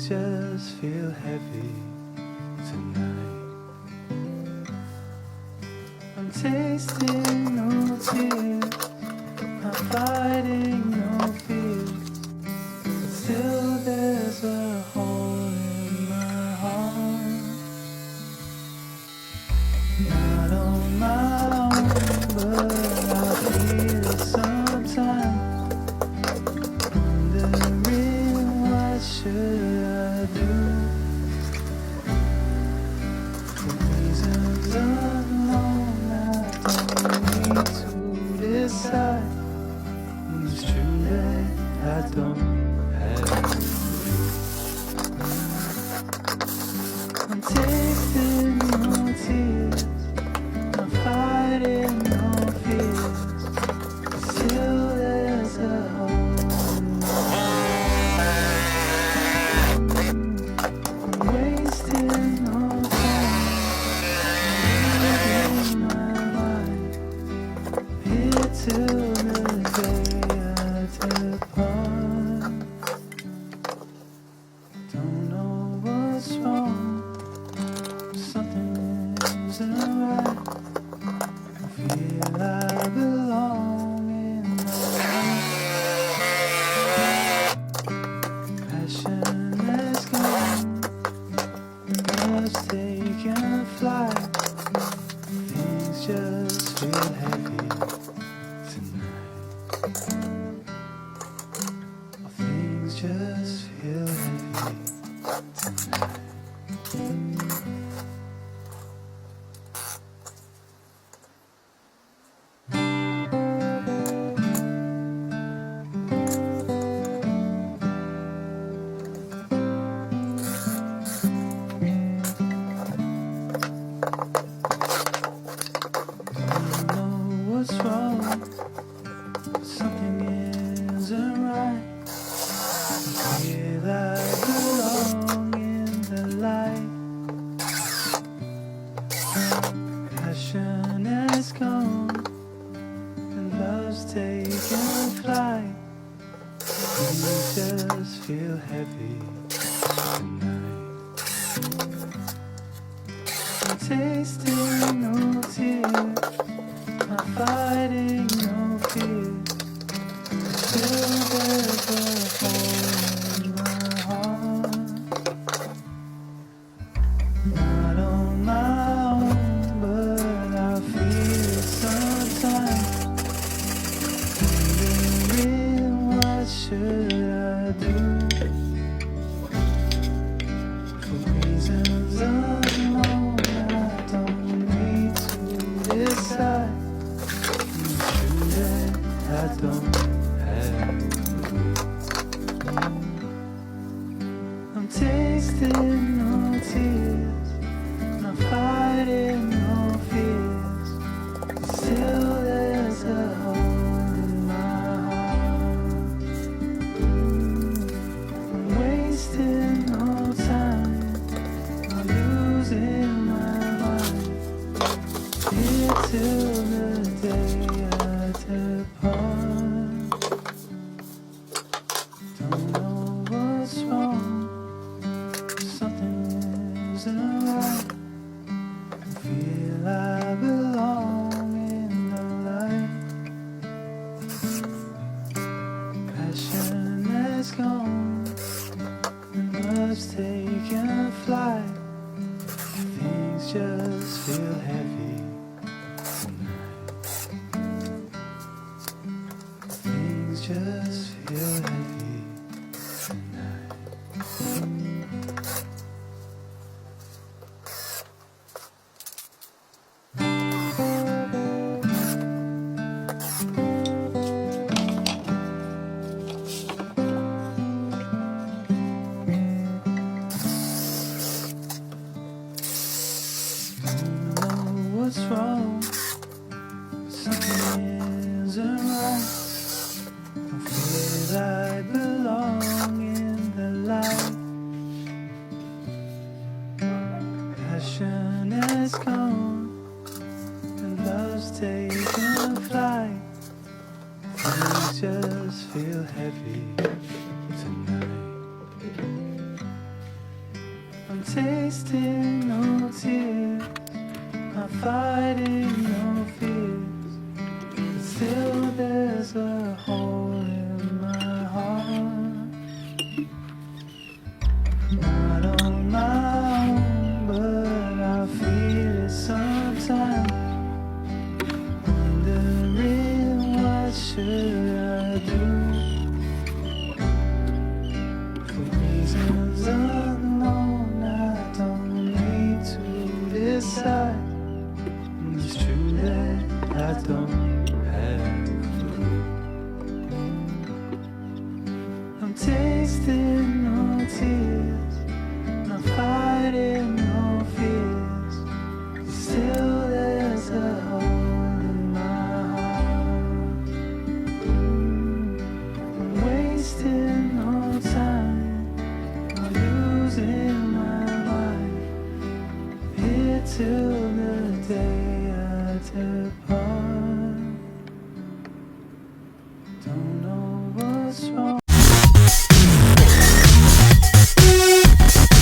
Things just feel heavy tonight. I'm tasting no tears, I'm fighting no fears, but still there's a hole in my heart. Not on my own, but I feel it sometimes. Wondering what should I do? For reasons unknown, I don't need to decide. It's true that I don't have to. I'm tasting no tears, I'm fighting no fears. Still there's a hole in my heart. I'm wasting no time, losing my mind. Here till the day I depart. Don't know what's wrong, something isn't right. I feel I belong in the light. Passion has gone, love's taken flight. Things just feel heavy tonight. Things just feel heavy tonight. Don't know what's wrong, something isn't right. I feel I belong in the light. Passion has gone and love's taken flight. Things just feel heavy tonight. I'm tasting no tears, I'm fighting no fears. Still there's a hole in my heart. Not on my own, but I feel it sometimes. Wondering what should I do? For reasons unknown, I don't need to decide. It's true that I don't have to. I'm tasting no tears, I'm fighting no fears. Still there's a hole in my heart. I'm wasting no time, I'm losing my mind. Here till the day I depart. Don't know what's wrong, something isn't right. I feel I belong in the light. Passion has gone and love's taken flight. Things just feel heavy tonight. Things just feel heavy tonight. Don't know what's wrong, something isn't right. I feel I belong in the light. Passion has gone and love's taken flight. Things just feel heavy tonight. wasting no tears, not fighting no fears, but still there's a hole in my heart. Not on my own, but I feel it sometimes, wondering what should I do. For reasons unknown, I don't need to decide. It's true that I don't have a clue. I'm tasting no tears, not fighting no fears, but still there's a hole in my heart. I'm wasting no time, I'm losing my mind, here till the day I depart.